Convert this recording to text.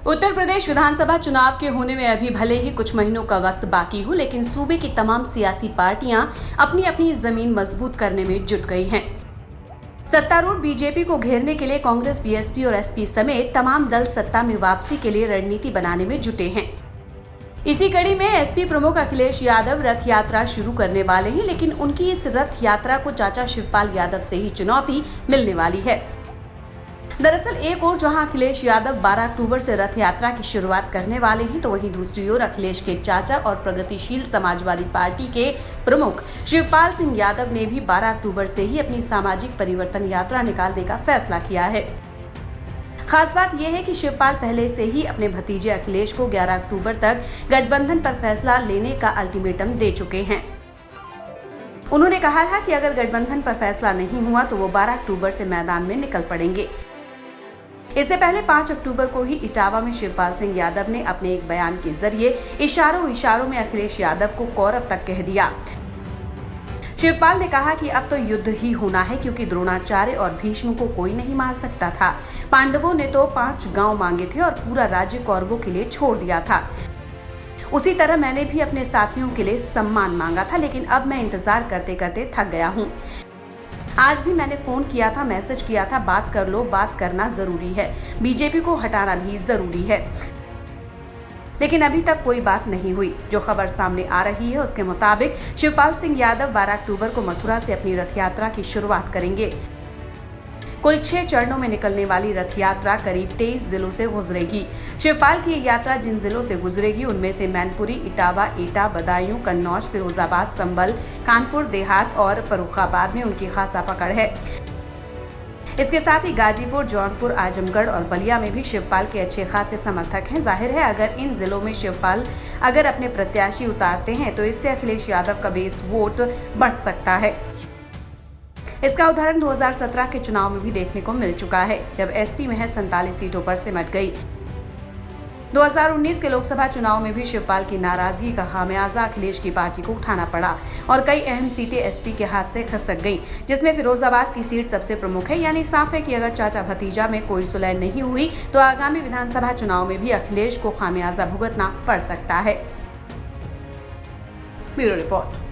उत्तर प्रदेश विधानसभा चुनाव के होने में अभी भले ही कुछ महीनों का वक्त बाकी हो, लेकिन सूबे की तमाम सियासी पार्टियां अपनी अपनी जमीन मजबूत करने में जुट गई हैं। सत्तारूढ़ बीजेपी को घेरने के लिए कांग्रेस, बीएसपी और एसपी समेत तमाम दल सत्ता में वापसी के लिए रणनीति बनाने में जुटे हैं। इसी कड़ी में एसपी प्रमुख अखिलेश यादव रथ यात्रा शुरू करने वाले हैं, लेकिन उनकी इस रथ यात्रा को चाचा शिवपाल यादव से ही चुनौती मिलने वाली है। दरअसल एक ओर जहां अखिलेश यादव 12 अक्टूबर से रथ यात्रा की शुरुआत करने वाले हैं, तो वहीं दूसरी ओर अखिलेश के चाचा और प्रगतिशील समाजवादी पार्टी के प्रमुख शिवपाल सिंह यादव ने भी 12 अक्टूबर से ही अपनी सामाजिक परिवर्तन यात्रा निकालने का फैसला किया है। खास बात यह है कि शिवपाल पहले से ही अपने भतीजे अखिलेश को 11 अक्टूबर तक गठबंधन पर फैसला लेने का अल्टीमेटम दे चुके हैं। उन्होंने कहा था कि अगर गठबंधन पर फैसला नहीं हुआ तो वो 12 अक्टूबर से मैदान में निकल पड़ेंगे। इससे पहले 5 अक्टूबर को ही इटावा में शिवपाल सिंह यादव ने अपने एक बयान के जरिए इशारों में अखिलेश यादव को कौरव तक कह दिया। शिवपाल ने कहा कि अब तो युद्ध ही होना है, क्योंकि द्रोणाचार्य और भीष्म को कोई नहीं मार सकता था। पांडवों ने तो 5 गांव मांगे थे और पूरा राज्य कौरवों के लिए छोड़ दिया था। उसी तरह मैंने भी अपने साथियों के लिए सम्मान मांगा था, लेकिन अब मैं इंतजार करते करते थक गया हूँ। आज भी मैंने फोन किया था, मैसेज किया था, बात कर लो, बात करना जरूरी है, बीजेपी को हटाना भी जरूरी है, लेकिन अभी तक कोई बात नहीं हुई। जो खबर सामने आ रही है उसके मुताबिक शिवपाल सिंह यादव 12 अक्टूबर को मथुरा से अपनी रथ यात्रा की शुरुआत करेंगे। कुल 6 चरणों में निकलने वाली रथ यात्रा करीब 23 जिलों से गुजरेगी। शिवपाल की ये यात्रा जिन जिलों से गुजरेगी उनमें से मैनपुरी, इटावा, एटा, बदायूं, कन्नौज, फिरोजाबाद, संभल, कानपुर देहात और फर्रुखाबाद में उनकी खासा पकड़ है। इसके साथ ही गाजीपुर, जौनपुर, आजमगढ़ और बलिया में भी शिवपाल के अच्छे खासे समर्थक हैं। जाहिर है अगर इन जिलों में शिवपाल अपने प्रत्याशी उतारते हैं तो इससे अखिलेश यादव का बेस वोट बढ़ सकता है। इसका उदाहरण 2017 के चुनाव में भी देखने को मिल चुका है, जब एसपी महज 47 सीटों पर सिमट गई। 2019 के लोकसभा चुनाव में भी शिवपाल की नाराजगी का खामियाजा अखिलेश की पार्टी को उठाना पड़ा और कई अहम सीटें एसपी के हाथ से खसक गईं, जिसमें फिरोजाबाद की सीट सबसे प्रमुख है। यानी साफ है कि अगर चाचा भतीजा में कोई सुलह नहीं हुई तो आगामी विधानसभा चुनाव में भी अखिलेश को खामियाजा भुगतना पड़ सकता है। Bureau report.